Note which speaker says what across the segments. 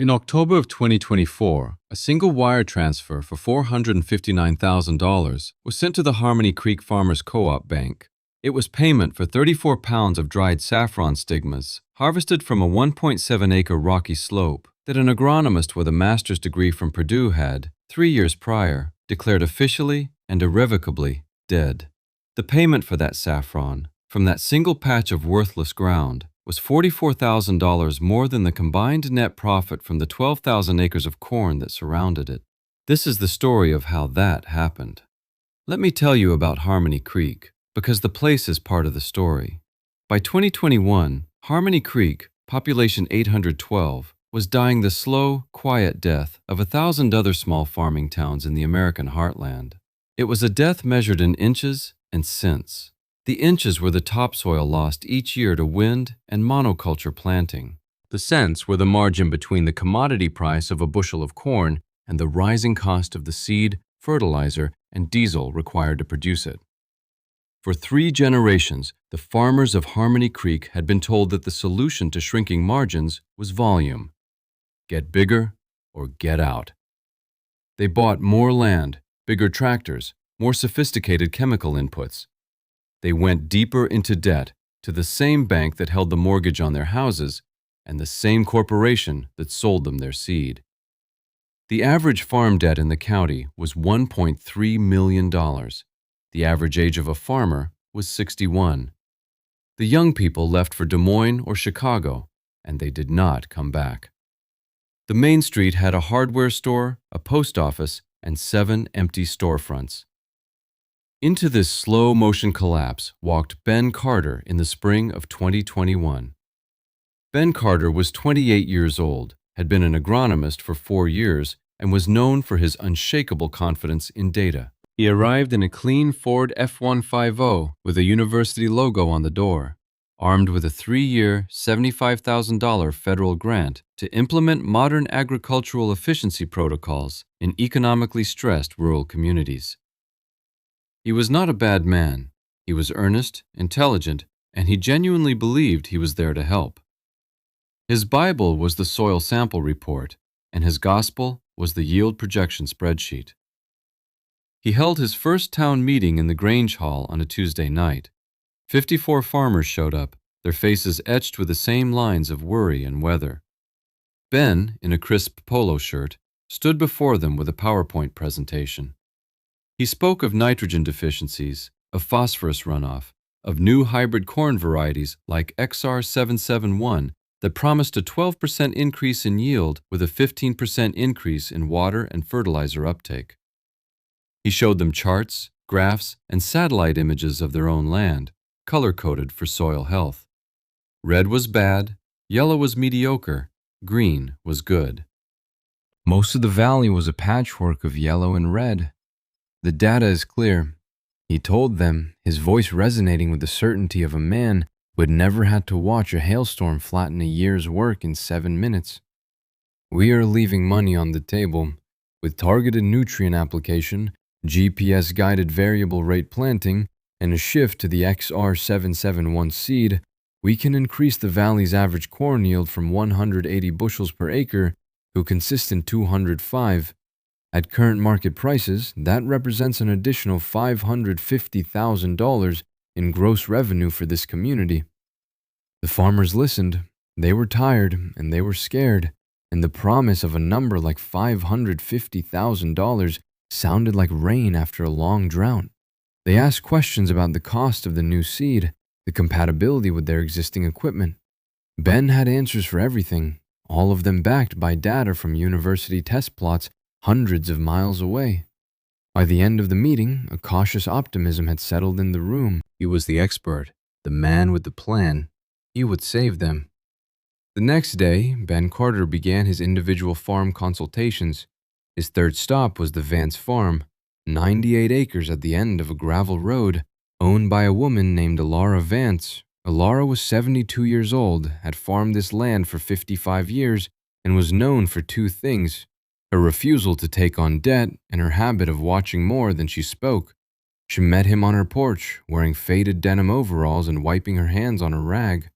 Speaker 1: In October of 2024, a single wire transfer for $459,000 was sent to the Harmony Creek Farmers Co-op Bank. It was payment for 34 pounds of dried saffron stigmas, harvested from a 1.7-acre rocky slope that an agronomist with a master's degree from Purdue had, 3 years prior, declared officially and irrevocably dead. The payment for that saffron, from that single patch of worthless ground, was $44,000 more than the combined net profit from the 12,000 acres of corn that surrounded it. This is the story of how that happened. Let me tell you about Harmony Creek, because the place is part of the story. By 2021, Harmony Creek, population 812, was dying the slow, quiet death of 1,000 other small farming towns in the American heartland. It was a death measured in inches and cents. The inches were the topsoil lost each year to wind and monoculture planting. The cents were the margin between the commodity price of a bushel of corn and the rising cost of the seed, fertilizer, and diesel required to produce it. For 3 generations, the farmers of Harmony Creek had been told that the solution to shrinking margins was volume. Get bigger or get out. They bought more land, bigger tractors, more sophisticated chemical inputs. They went deeper into debt to the same bank that held the mortgage on their houses and the same corporation that sold them their seed. The average farm debt in the county was $1.3 million. The average age of a farmer was 61. The young people left for Des Moines or Chicago, and they did not come back. The main street had a hardware store, a post office, and 7 empty storefronts. Into this slow-motion collapse walked Ben Carter in the spring of 2021. Ben Carter was 28 years old, had been an agronomist for 4 years, and was known for his unshakable confidence in data. He arrived in a clean Ford F-150 with a university logo on the door, armed with a 3-year, $75,000 federal grant to implement modern agricultural efficiency protocols in economically stressed rural communities. He was not a bad man. He was earnest, intelligent, and he genuinely believed he was there to help. His Bible was the soil sample report, and his gospel was the yield projection spreadsheet. He held his first town meeting in the Grange Hall on a Tuesday night. 54 farmers showed up, their faces etched with the same lines of worry and weather. Ben, in a crisp polo shirt, stood before them with a PowerPoint presentation. He spoke of nitrogen deficiencies, of phosphorus runoff, of new hybrid corn varieties like XR771 that promised a 12% increase in yield with a 15% increase in water and fertilizer uptake. He showed them charts, graphs, and satellite images of their own land, color-coded for soil health. Red was bad, yellow was mediocre, green was good. Most of the valley was a patchwork of yellow and red. The data is clear, he told them, his voice resonating with the certainty of a man who had never had to watch a hailstorm flatten a year's work in 7 minutes. We are leaving money on the table. With targeted nutrient application, GPS-guided variable rate planting, and a shift to the XR771 seed, we can increase the valley's average corn yield from 180 bushels per acre to a consistent 205. At current market prices, that represents an additional $550,000 in gross revenue for this community. The farmers listened. They were tired and they were scared, and the promise of a number like $550,000 sounded like rain after a long drought. They asked questions about the cost of the new seed, the compatibility with their existing equipment. Ben had answers for everything, all of them backed by data from university test plots hundreds of miles away. By the end of the meeting, a cautious optimism had settled in the room. He was the expert, the man with the plan. He would save them. The next day, Ben Carter began his individual farm consultations. His third stop was the Vance Farm, 98 acres at the end of a gravel road, owned by a woman named Alara Vance. Alara was 72 years old, had farmed this land for 55 years, and was known for 2 things: her refusal to take on debt and her habit of watching more than she spoke. She met him on her porch, wearing faded denim overalls and wiping her hands on a rag.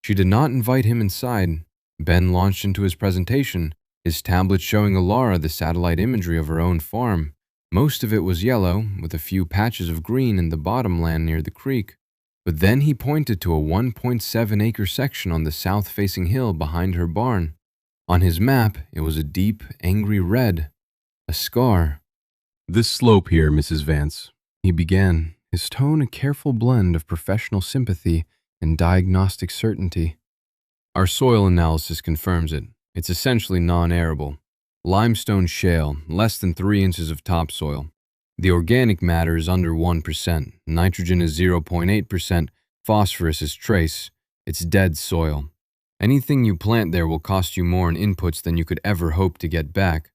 Speaker 1: She did not invite him inside. Ben launched into his presentation, his tablet showing Alara the satellite imagery of her own farm. Most of it was yellow, with a few patches of green in the bottomland near the creek. But then he pointed to a 1.7-acre section on the south-facing hill behind her barn. On his map, it was a deep, angry red, a scar. "This slope here, Mrs. Vance," he began, his tone a careful blend of professional sympathy and diagnostic certainty. "Our soil analysis confirms it. It's essentially non-arable. Limestone shale, less than 3 inches of topsoil. The organic matter is under 1%, nitrogen is 0.8%, phosphorus is trace. It's dead soil. Anything you plant there will cost you more in inputs than you could ever hope to get back."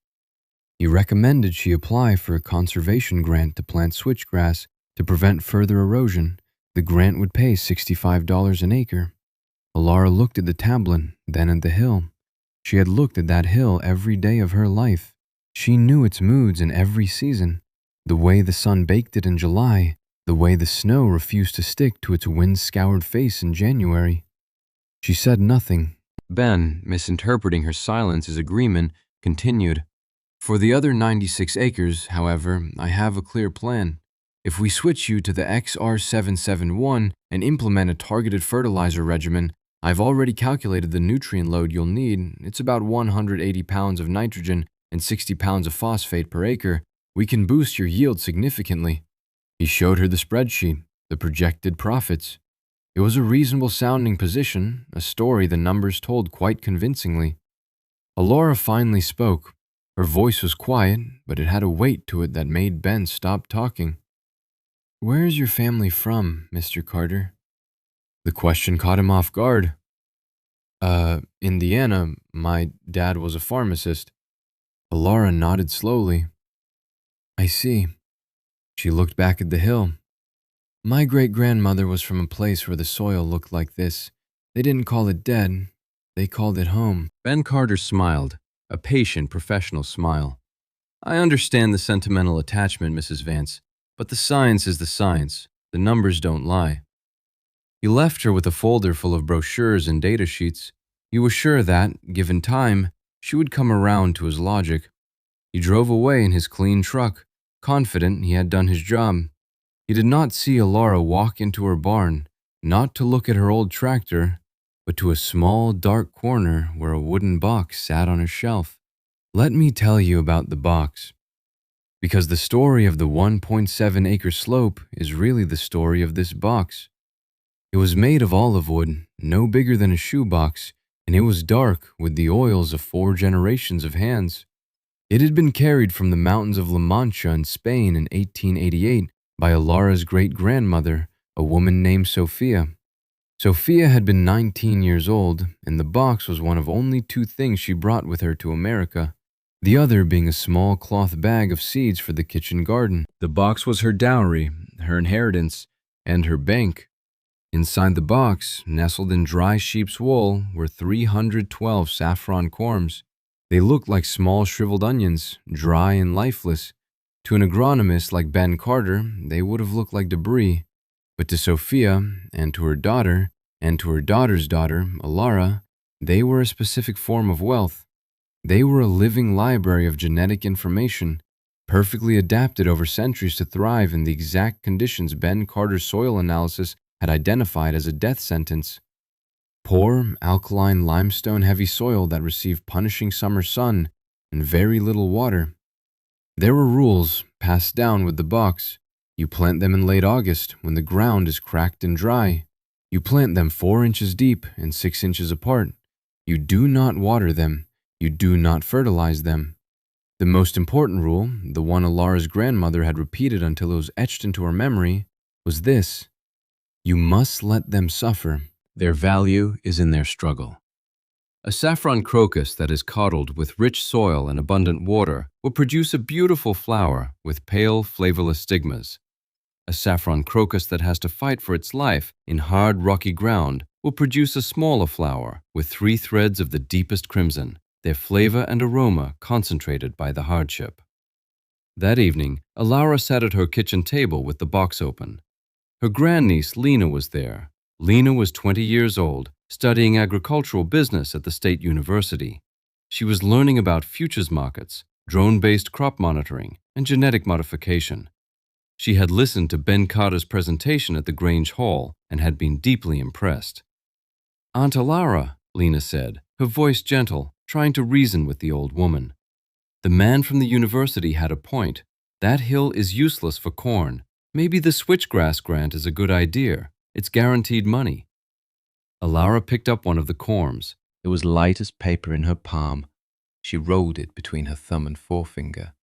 Speaker 1: He recommended she apply for a conservation grant to plant switchgrass to prevent further erosion. The grant would pay $65 an acre. Alara looked at the tablet, then at the hill. She had looked at that hill every day of her life. She knew its moods in every season. The way the sun baked it in July, the way the snow refused to stick to its wind-scoured face in January. She said nothing. Ben, misinterpreting her silence as agreement, continued. "For the other 96 acres, however, I have a clear plan. If we switch you to the XR771 and implement a targeted fertilizer regimen, I've already calculated the nutrient load you'll need. It's about 180 pounds of nitrogen and 60 pounds of phosphate per acre. We can boost your yield significantly." He showed her the spreadsheet, the projected profits. It was a reasonable-sounding position, a story the numbers told quite convincingly. Alara finally spoke. Her voice was quiet, but it had a weight to it that made Ben stop talking. "Where is your family from, Mr. Carter?" The question caught him off guard. Indiana. My dad was a pharmacist." Alara nodded slowly. "I see." She looked back at the hill. "My great-grandmother was from a place where the soil looked like this. They didn't call it dead. They called it home." Ben Carter smiled, a patient, professional smile. "I understand the sentimental attachment, Mrs. Vance, but the science is the science. The numbers don't lie." He left her with a folder full of brochures and data sheets. He was sure that, given time, she would come around to his logic. He drove away in his clean truck, confident he had done his job. He did not see Alara walk into her barn, not to look at her old tractor, but to a small, dark corner where a wooden box sat on a shelf. Let me tell you about the box. Because the story of the 1.7-acre slope is really the story of this box. It was made of olive wood, no bigger than a shoebox, and it was dark with the oils of 4 generations of hands. It had been carried from the mountains of La Mancha in Spain in 1888 by Alara's great-grandmother, a woman named Sophia. Sophia had been 19 years old, and the box was one of only 2 things she brought with her to America, the other being a small cloth bag of seeds for the kitchen garden. The box was her dowry, her inheritance, and her bank. Inside the box, nestled in dry sheep's wool, were 312 saffron corms. They looked like small shriveled onions, dry and lifeless. To an agronomist like Ben Carter, they would have looked like debris. But to Sophia, and to her daughter, and to her daughter's daughter, Alara, they were a specific form of wealth. They were a living library of genetic information, perfectly adapted over centuries to thrive in the exact conditions Ben Carter's soil analysis had identified as a death sentence. Poor, alkaline, limestone-heavy soil that received punishing summer sun and very little water. There were rules passed down with the box. You plant them in late August when the ground is cracked and dry. You plant them 4 inches deep and 6 inches apart. You do not water them. You do not fertilize them. The most important rule, the one Alara's grandmother had repeated until it was etched into her memory, was this: you must let them suffer. Their value is in their struggle. A saffron crocus that is coddled with rich soil and abundant water will produce a beautiful flower with pale, flavorless stigmas. A saffron crocus that has to fight for its life in hard, rocky ground will produce a smaller flower with 3 threads of the deepest crimson, their flavor and aroma concentrated by the hardship. That evening, Alara sat at her kitchen table with the box open. Her grandniece Lena was there. Lena was 20 years old, studying agricultural business at the state university. She was learning about futures markets, drone-based crop monitoring, and genetic modification. She had listened to Ben Carter's presentation at the Grange Hall and had been deeply impressed. "Aunt Alara," Lena said, her voice gentle, trying to reason with the old woman. "The man from the university had a point. That hill is useless for corn. Maybe the switchgrass grant is a good idea. It's guaranteed money." Alara picked up one of the corms.
Speaker 2: It was light as paper in her palm. She rolled it between her thumb and forefinger.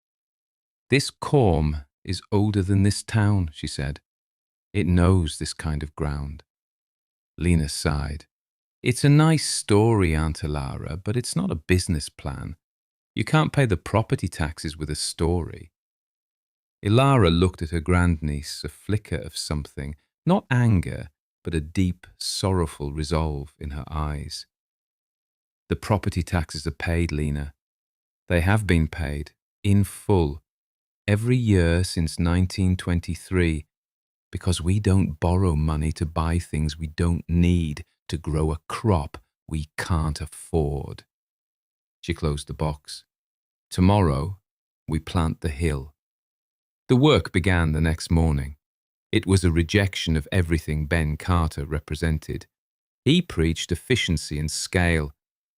Speaker 2: "This corm is older than this town," she said. "It knows this kind of ground." Lena sighed. "It's a nice story, Aunt Alara, but it's not a business plan. You can't pay the property taxes with a story." Ilara looked at her grandniece, a flicker of something, not anger, but a deep, sorrowful resolve in her eyes. "The property taxes are paid, Lena. They have been paid, in full, every year since 1923, because we don't borrow money to buy things we don't need, to grow a crop we can't afford." She closed the box. "Tomorrow, we plant the hill." The work began the next morning. It was a rejection of everything Ben Carter represented. He preached efficiency and scale.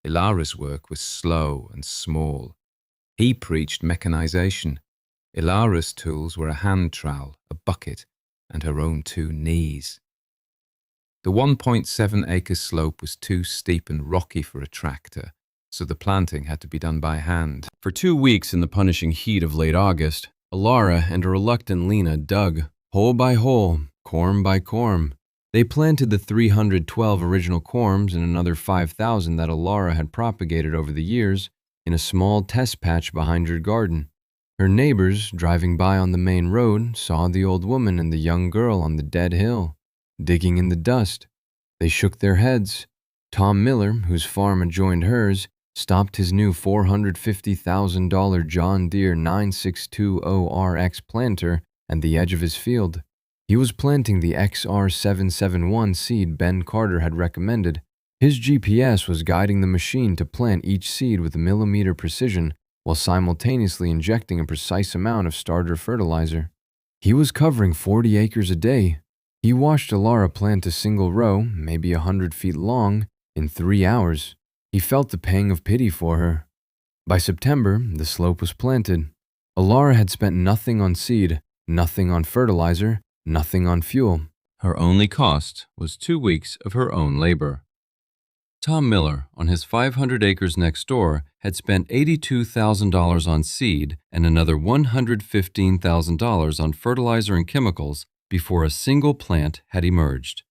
Speaker 2: Ilara's work was slow and small. He preached mechanization. Ilara's tools were a hand trowel, a bucket, and her own 2 knees. The 1.7-acre slope was too steep and rocky for a tractor, so the planting had to be done by hand.
Speaker 1: For 2 weeks in the punishing heat of late August, Alara and a reluctant Lena dug, hole by hole, corm by corm. They planted the 312 original corms and another 5,000 that Alara had propagated over the years in a small test patch behind her garden. Her neighbors, driving by on the main road, saw the old woman and the young girl on the dead hill, digging in the dust. They shook their heads. Tom Miller, whose farm adjoined hers, stopped his new $450,000 John Deere 9620RX planter at the edge of his field. He was planting the XR771 seed Ben Carter had recommended. His GPS was guiding the machine to plant each seed with millimeter precision while simultaneously injecting a precise amount of starter fertilizer. He was covering 40 acres a day. He watched Alara plant a single row, maybe 100 feet long, in 3 hours. He felt the pang of pity for her. By September, the slope was planted. Alara had spent nothing on seed, nothing on fertilizer, nothing on fuel. Her only cost was 2 weeks of her own labor. Tom Miller, on his 500 acres next door, had spent $82,000 on seed and another $115,000 on fertilizer and chemicals before a single plant had emerged.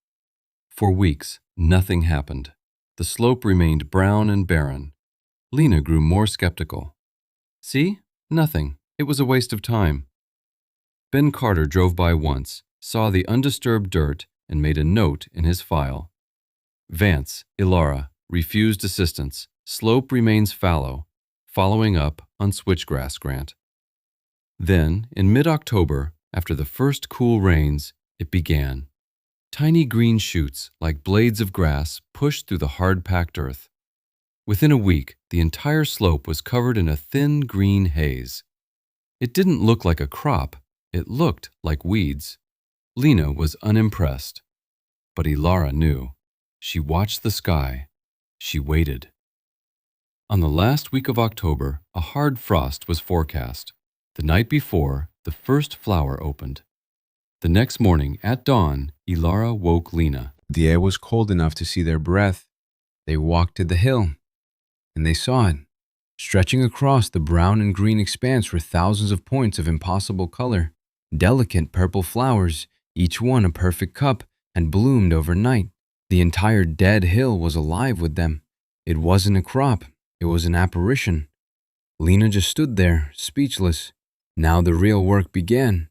Speaker 1: For weeks, nothing happened. The slope remained brown and barren. Lena grew more skeptical. "See? Nothing. It was a waste of time." Ben Carter drove by once, saw the undisturbed dirt, and made a note in his file. "Vance, Ilara, refused assistance. Slope remains fallow. Following up on switchgrass grant." Then, in mid-October, after the first cool rains, it began. Tiny green shoots, like blades of grass, pushed through the hard-packed earth. Within a week, the entire slope was covered in a thin green haze. It didn't look like a crop. It looked like weeds. Lena was unimpressed. But Ilara knew. She watched the sky. She waited. On the last week of October, a hard frost was forecast. The night before, the first flower opened. The next morning, at dawn, Ilara woke Lena.
Speaker 2: The air was cold enough to see their breath. They walked to the hill, and they saw it. Stretching across the brown and green expanse were thousands of points of impossible color. Delicate purple flowers, each one a perfect cup, had bloomed overnight. The entire dead hill was alive with them. It wasn't a crop. It was an apparition. Lena just stood there, speechless. Now the real work began.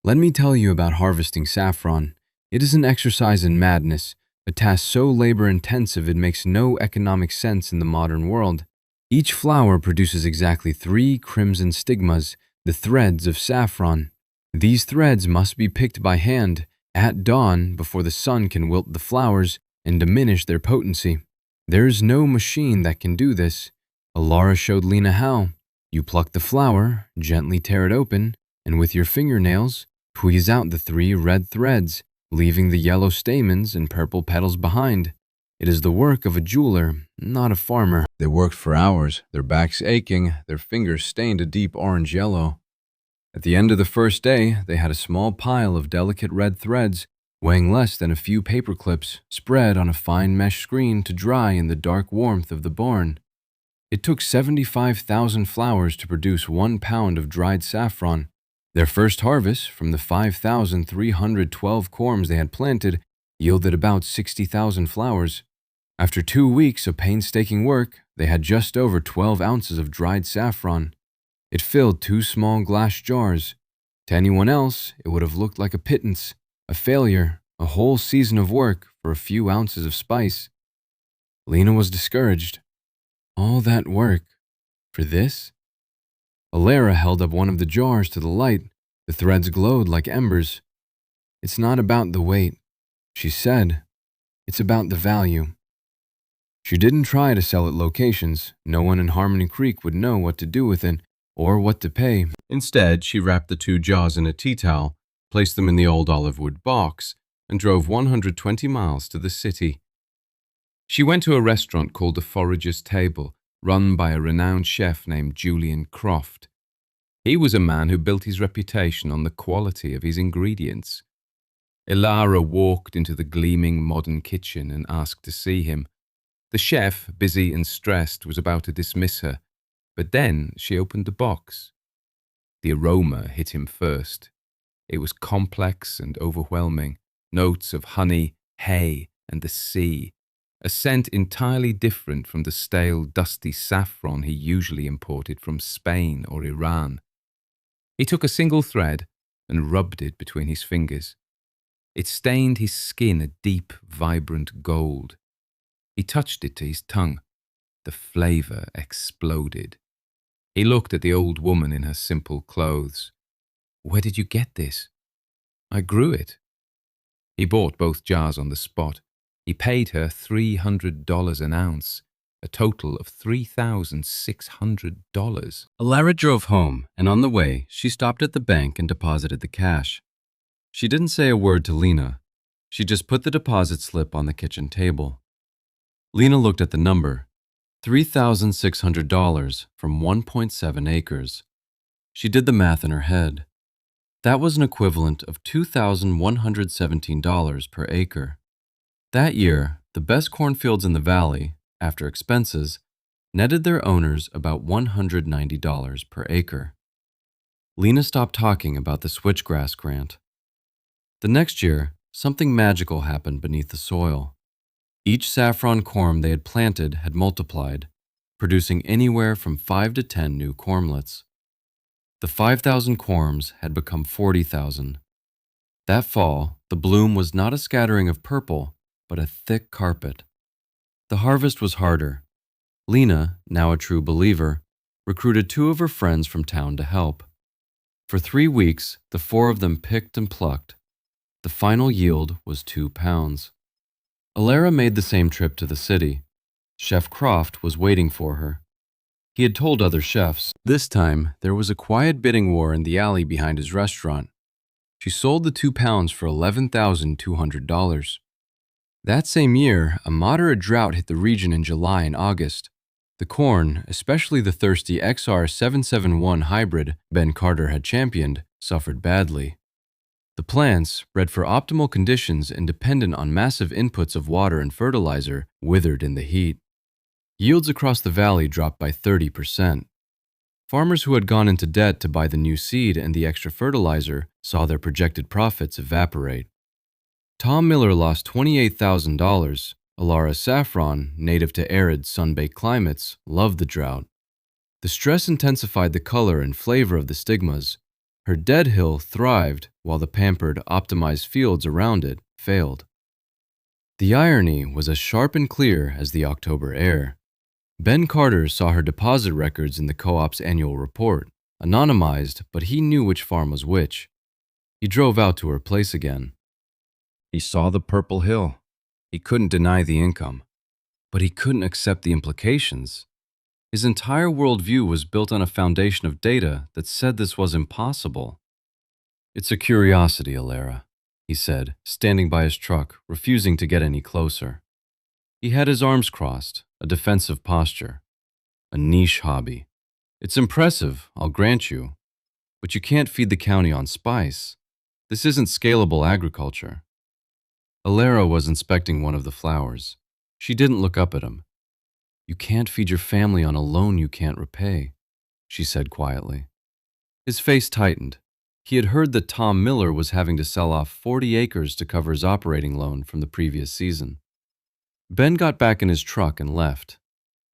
Speaker 2: Let me tell you about harvesting saffron. It is an exercise in madness, a task so labor-intensive it makes no economic sense in the modern world. Each flower produces exactly 3 crimson stigmas, the threads of saffron. These threads must be picked by hand at dawn before the sun can wilt the flowers and diminish their potency. There is no machine that can do this.
Speaker 1: Alara showed Lena how. You pluck the flower, gently tear it open, and with your fingernails, tweeze out the 3 red threads, leaving the yellow stamens and purple petals behind. It is the work of a jeweler, not a farmer. They worked for hours, their backs aching, their fingers stained a deep orange-yellow. At the end of the first day, they had a small pile of delicate red threads, weighing less than a few paper clips, spread on a fine mesh screen to dry in the dark warmth of the barn. It took 75,000 flowers to produce 1 pound of dried saffron. Their first harvest, from the 5,312 corms they had planted, yielded about 60,000 flowers. After 2 weeks of painstaking work, they had just over 12 ounces of dried saffron. It filled 2 small glass jars. To anyone else, it would have looked like a pittance, a failure, a whole season of work for a few ounces of spice. Lena was discouraged. All that work for this? Alara held up one of the jars to the light. The threads glowed like embers. It's not about the weight, she said. It's about the value. She didn't try to sell at locations. No one in Harmony Creek would know what to do with it or what to pay. Instead, she wrapped the 2 jars in a tea towel, placed them in the old olive wood box, and drove 120 miles to the city. She went to a restaurant called the Forager's Table, run by a renowned chef named Julian Croft. He was a man who built his reputation on the quality of his ingredients. Alara walked into the gleaming modern kitchen and asked to see him. The chef, busy and stressed, was about to dismiss her, but then she opened the box. The aroma hit him first. It was complex and overwhelming, notes of honey, hay, and the sea, a scent entirely different from the stale, dusty saffron he usually imported from Spain or Iran. He took a single thread and rubbed it between his fingers. It stained his skin a deep, vibrant gold. He touched it to his tongue. The flavor exploded. He looked at the old woman in her simple clothes. "Where did you get this?" "I grew it." He bought both jars on the spot. He paid her $300 an ounce, a total of $3,600. Alara drove home, and on the way, she stopped at the bank and deposited the cash. She didn't say a word to Lena. She just put the deposit slip on the kitchen table. Lena looked at the number, $3,600 from 1.7 acres. She did the math in her head. That was an equivalent of $2,117 per acre. That year, the best cornfields in the valley, after expenses, netted their owners about $190 per acre. Lena stopped talking about the switchgrass grant. The next year, something magical happened beneath the soil. Each saffron corm they had planted had multiplied, producing anywhere from 5 to 10 new cormlets. The 5,000 corms had become 40,000. That fall, the bloom was not a scattering of purple, but a thick carpet. The harvest was harder. Lena, now a true believer, recruited 2 of her friends from town to help. For 3 weeks, the 4 of them picked and plucked. The final yield was 2 pounds. Alara made the same trip to the city. Chef Croft was waiting for her. He had told other chefs. This time, there was a quiet bidding war in the alley behind his restaurant. She sold the 2 pounds for $11,200. That same year, a moderate drought hit the region in July and August. The corn, especially the thirsty XR771 hybrid Ben Carter had championed, suffered badly. The plants, bred for optimal conditions and dependent on massive inputs of water and fertilizer, withered in the heat. Yields across the valley dropped by 30%. Farmers who had gone into debt to buy the new seed and the extra fertilizer saw their projected profits evaporate. Tom Miller lost $28,000. Alara saffron, native to arid, sun-baked climates, loved the drought. The stress intensified the color and flavor of the stigmas. Her dead hill thrived, while the pampered, optimized fields around it failed. The irony was as sharp and clear as the October air. Ben Carter saw her deposit records in the co-op's annual report, anonymized, but he knew which farm was which. He drove out to her place again. He saw the purple hill. He couldn't deny the income, but he couldn't accept the implications. His entire worldview was built on a foundation of data that said this was impossible. "It's a curiosity, Alara," he said, standing by his truck, refusing to get any closer. He had his arms crossed, a defensive posture. "A niche hobby. It's impressive, I'll grant you, but you can't feed the county on spice. This isn't scalable agriculture." Alara was inspecting one of the flowers. She didn't look up at him. "You can't feed your family on a loan you can't repay," she said quietly. His face tightened. He had heard that Tom Miller was having to sell off 40 acres to cover his operating loan from the previous season. Ben got back in his truck and left.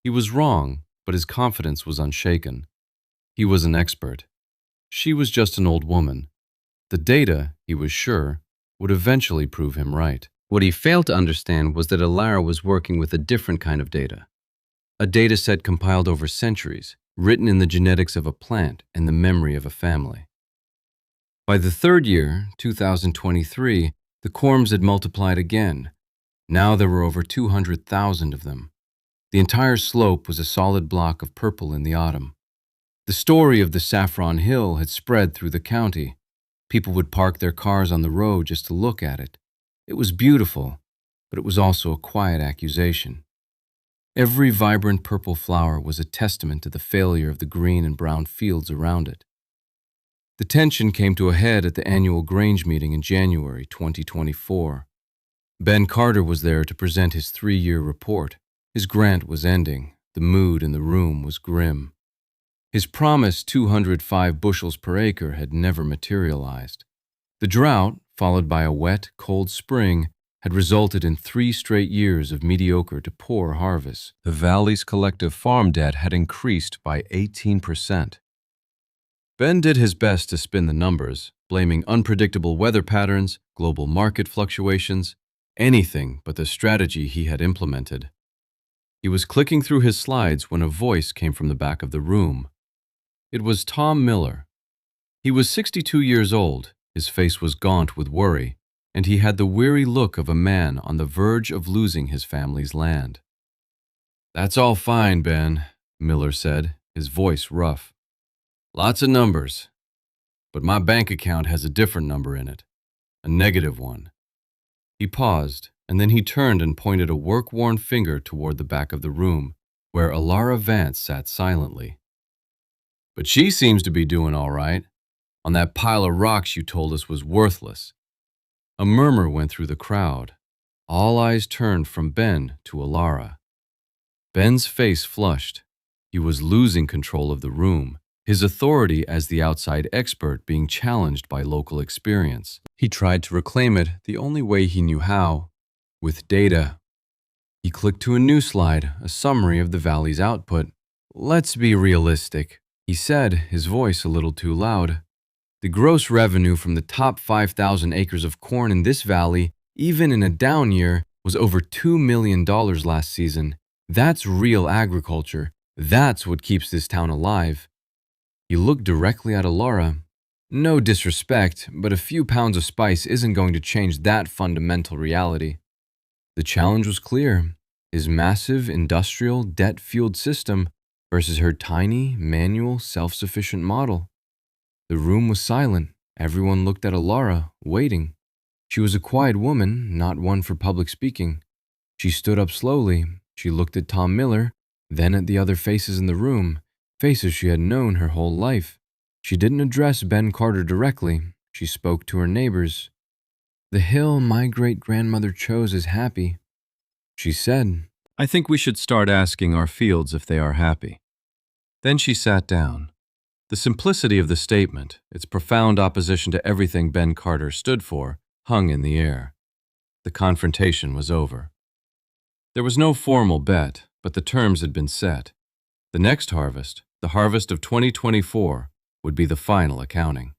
Speaker 1: He was wrong, but his confidence was unshaken. He was an expert. She was just an old woman. The data, he was sure, would eventually prove him right. What he failed to understand was that Alara was working with a different kind of data. A data set compiled over centuries, written in the genetics of a plant and the memory of a family. By the third year, 2023, the corms had multiplied again. Now there were over 200,000 of them. The entire slope was a solid block of purple in the autumn. The story of the Saffron Hill had spread through the county. People would park their cars on the road just to look at it. It was beautiful, but it was also a quiet accusation. Every vibrant purple flower was a testament to the failure of the green and brown fields around it. The tension came to a head at the annual Grange meeting in January 2024. Ben Carter was there to present his 3-year report. His grant was ending. The mood in the room was grim. His promised 205 bushels per acre had never materialized. The drought, followed by a wet, cold spring, had resulted in 3 straight years of mediocre to poor harvests. The valley's collective farm debt had increased by 18%. Ben did his best to spin the numbers, blaming unpredictable weather patterns, global market fluctuations, anything but the strategy he had implemented. He was clicking through his slides when a voice came from the back of the room. It was Tom Miller. He was 62 years old, his face was gaunt with worry, and he had the weary look of a man on the verge of losing his family's land. "That's all fine, Ben," Miller said, his voice rough. "Lots of numbers, but my bank account has a different number in it, a negative one." He paused, and then he turned and pointed a work-worn finger toward the back of the room, where Alara Vance sat silently. "But she seems to be doing all right, on that pile of rocks you told us was worthless." A murmur went through the crowd. All eyes turned from Ben to Alara. Ben's face flushed. He was losing control of the room, his authority as the outside expert being challenged by local experience. He tried to reclaim it the only way he knew how, with data. He clicked to a new slide, a summary of the valley's output. "Let's be realistic," he said, his voice a little too loud. "The gross revenue from the top 5,000 acres of corn in this valley, even in a down year, was over $2 million last season. That's real agriculture. That's what keeps this town alive." He looked directly at Alara. "No disrespect, but a few pounds of spice isn't going to change that fundamental reality." The challenge was clear: his massive industrial, debt-fueled system versus her tiny, manual, self-sufficient model. The room was silent. Everyone looked at Alara, waiting. She was a quiet woman, not one for public speaking. She stood up slowly. She looked at Tom Miller, then at the other faces in the room, faces she had known her whole life. She didn't address Ben Carter directly. She spoke to her neighbors. "The hill my great-grandmother chose is happy," she said. "I think we should start asking our fields if they are happy." Then she sat down. The simplicity of the statement, its profound opposition to everything Ben Carter stood for, hung in the air. The confrontation was over. There was no formal bet, but the terms had been set. The next harvest, the harvest of 2024, would be the final accounting.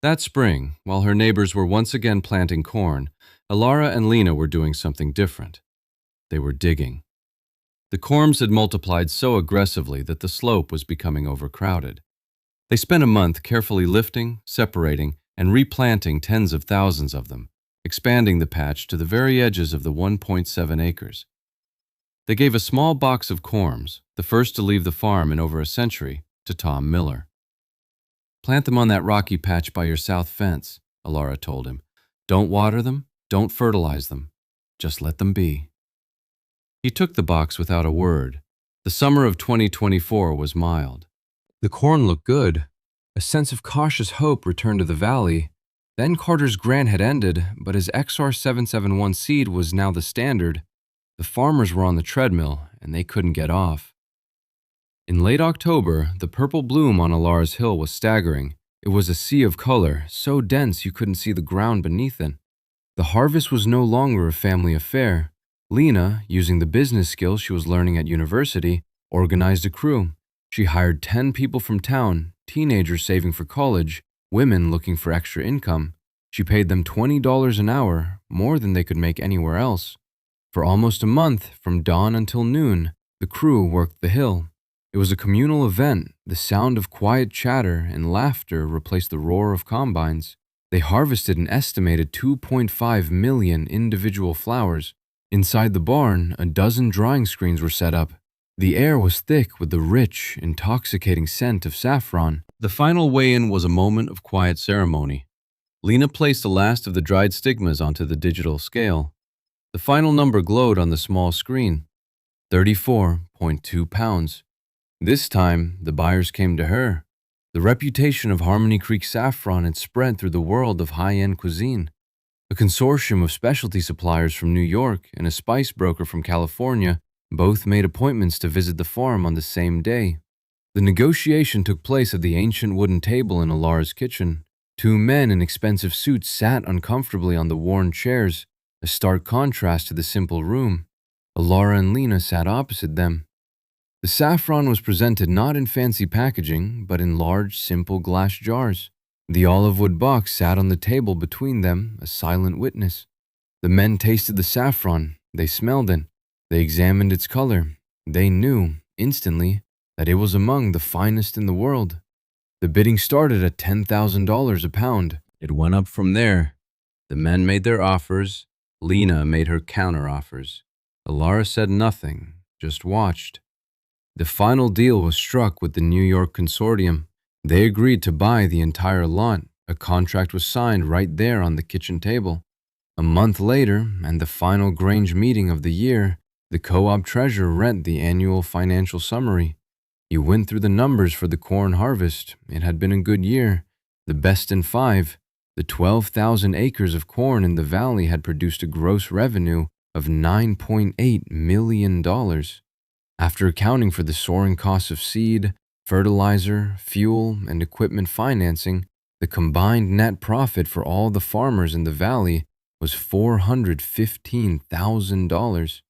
Speaker 1: That spring, while her neighbors were once again planting corn, Alara and Lena were doing something different. They were digging. The corms had multiplied so aggressively that the slope was becoming overcrowded. They spent a month carefully lifting, separating, and replanting tens of thousands of them, expanding the patch to the very edges of the 1.7 acres. They gave a small box of corms, the first to leave the farm in over a century, to Tom Miller. "Plant them on that rocky patch by your south fence," Alara told him. "Don't water them, don't fertilize them. Just let them be." He took the box without a word. The summer of 2024 was mild. The corn looked good. A sense of cautious hope returned to the valley. Then Carter's grant had ended, but his XR771 seed was now the standard. The farmers were on the treadmill, and they couldn't get off. In late October, the purple bloom on Alara's hill was staggering. It was a sea of color, so dense you couldn't see the ground beneath it. The harvest was no longer a family affair. Lena, using the business skills she was learning at university, organized a crew. She hired 10 people from town, teenagers saving for college, women looking for extra income. She paid them $20 an hour, more than they could make anywhere else. For almost a month, from dawn until noon, the crew worked the hill. It was a communal event. The sound of quiet chatter and laughter replaced the roar of combines. They harvested an estimated 2.5 million individual flowers. Inside the barn, a dozen drying screens were set up. The air was thick with the rich, intoxicating scent of saffron. The final weigh-in was a moment of quiet ceremony. Lena placed the last of the dried stigmas onto the digital scale. The final number glowed on the small screen, 34.2 pounds. This time, the buyers came to her. The reputation of Harmony Creek saffron had spread through the world of high-end cuisine. A consortium of specialty suppliers from New York and a spice broker from California both made appointments to visit the farm on the same day. The negotiation took place at the ancient wooden table in Alara's kitchen. 2 men in expensive suits sat uncomfortably on the worn chairs, a stark contrast to the simple room. Alara and Lena sat opposite them. The saffron was presented not in fancy packaging, but in large, simple glass jars. The olive wood box sat on the table between them, a silent witness. The men tasted the saffron. They smelled it. They examined its color. They knew, instantly, that it was among the finest in the world. The bidding started at $10,000 a pound. It went up from there. The men made their offers. Lena made her counter-offers. Alara said nothing, just watched. The final deal was struck with the New York consortium. They agreed to buy the entire lot. A contract was signed right there on the kitchen table. A month later, and the final Grange meeting of the year, the co-op treasurer read the annual financial summary. He went through the numbers for the corn harvest. It had been a good year, the best in 5. The 12,000 acres of corn in the valley had produced a gross revenue of $9.8 million. After accounting for the soaring costs of seed, fertilizer, fuel, and equipment financing, the combined net profit for all the farmers in the valley was $415,000.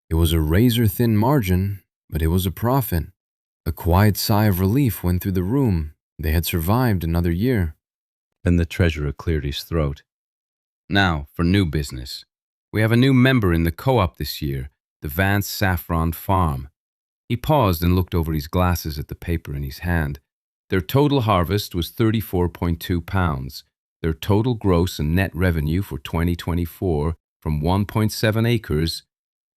Speaker 1: It was a razor-thin margin, but it was a profit. A quiet sigh of relief went through the room. They had survived another year. Then the treasurer cleared his throat. "Now, for new business. We have a new member in the co-op this year, the Vance Saffron Farm." He paused and looked over his glasses at the paper in his hand. Their total harvest was 34.2 pounds. Their total gross and net revenue for 2024 from 1.7 acres.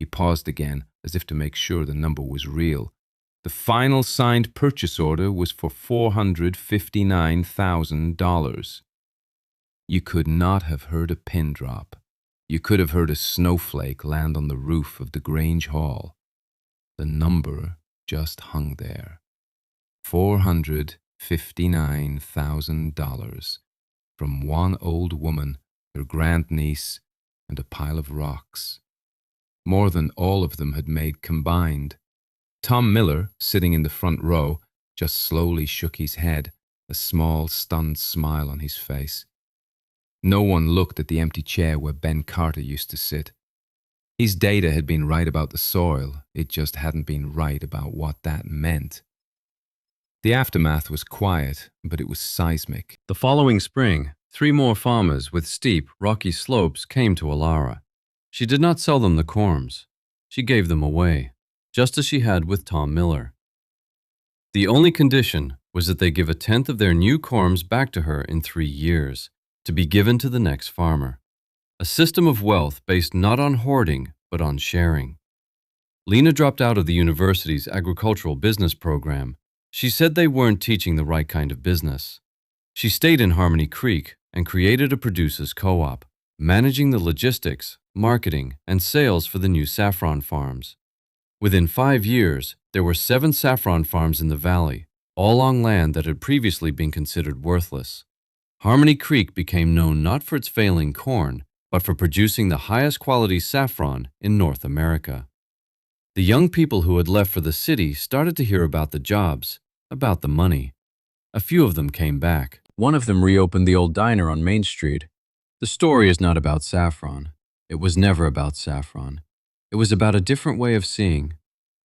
Speaker 1: He paused again, as if to make sure the number was real. The final signed purchase order was for $459,000. You could not have heard a pin drop. You could have heard a snowflake land on the roof of the Grange Hall. The number just hung there. $459,000 from one old woman, her grandniece, and a pile of rocks. More than all of them had made combined. Tom Miller, sitting in the front row, just slowly shook his head, a small, stunned smile on his face. No one looked at the empty chair where Ben Carter used to sit. His data had been right about the soil, it just hadn't been right about what that meant. The aftermath was quiet, but it was seismic. The following spring, 3 more farmers with steep, rocky slopes came to Alara. She did not sell them the corms. She gave them away, just as she had with Tom Miller. The only condition was that they give 1/10 of their new corms back to her in 3 years, to be given to the next farmer. A system of wealth based not on hoarding, but on sharing. Lena dropped out of the university's agricultural business program. She said they weren't teaching the right kind of business. She stayed in Harmony Creek and created a producers co-op, managing the logistics, marketing, and sales for the new saffron farms. Within 5 years, there were 7 saffron farms in the valley, all on land that had previously been considered worthless. Harmony Creek became known not for its failing corn, but for producing the highest quality saffron in North America. The young people who had left for the city started to hear about the jobs, about the money. A few of them came back. One of them reopened the old diner on Main Street. The story is not about saffron. It was never about saffron. It was about a different way of seeing.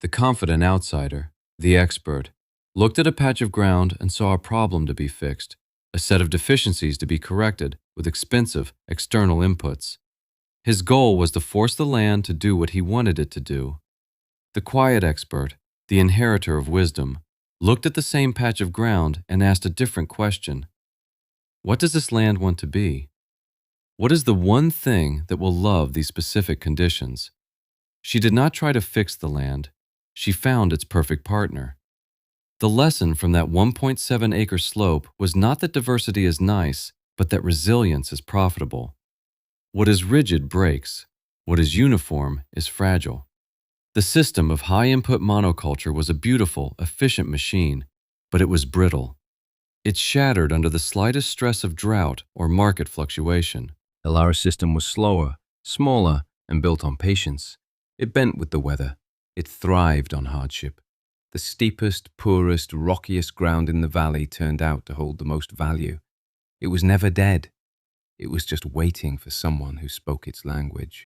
Speaker 1: The confident outsider, the expert, looked at a patch of ground and saw a problem to be fixed, a set of deficiencies to be corrected with expensive external inputs. His goal was to force the land to do what he wanted it to do. The quiet expert, the inheritor of wisdom, looked at the same patch of ground and asked a different question. What does this land want to be? What is the one thing that will love these specific conditions? She did not try to fix the land. She found its perfect partner. The lesson from that 1.7-acre slope was not that diversity is nice, but that resilience is profitable. What is rigid breaks. What is uniform is fragile. The system of high-input monoculture was a beautiful, efficient machine, but it was brittle. It shattered under the slightest stress of drought or market fluctuation. The Lara system was slower, smaller, and built on patience. It bent with the weather. It thrived on hardship. The steepest, poorest, rockiest ground in the valley turned out to hold the most value. It was never dead. It was just waiting for someone who spoke its language.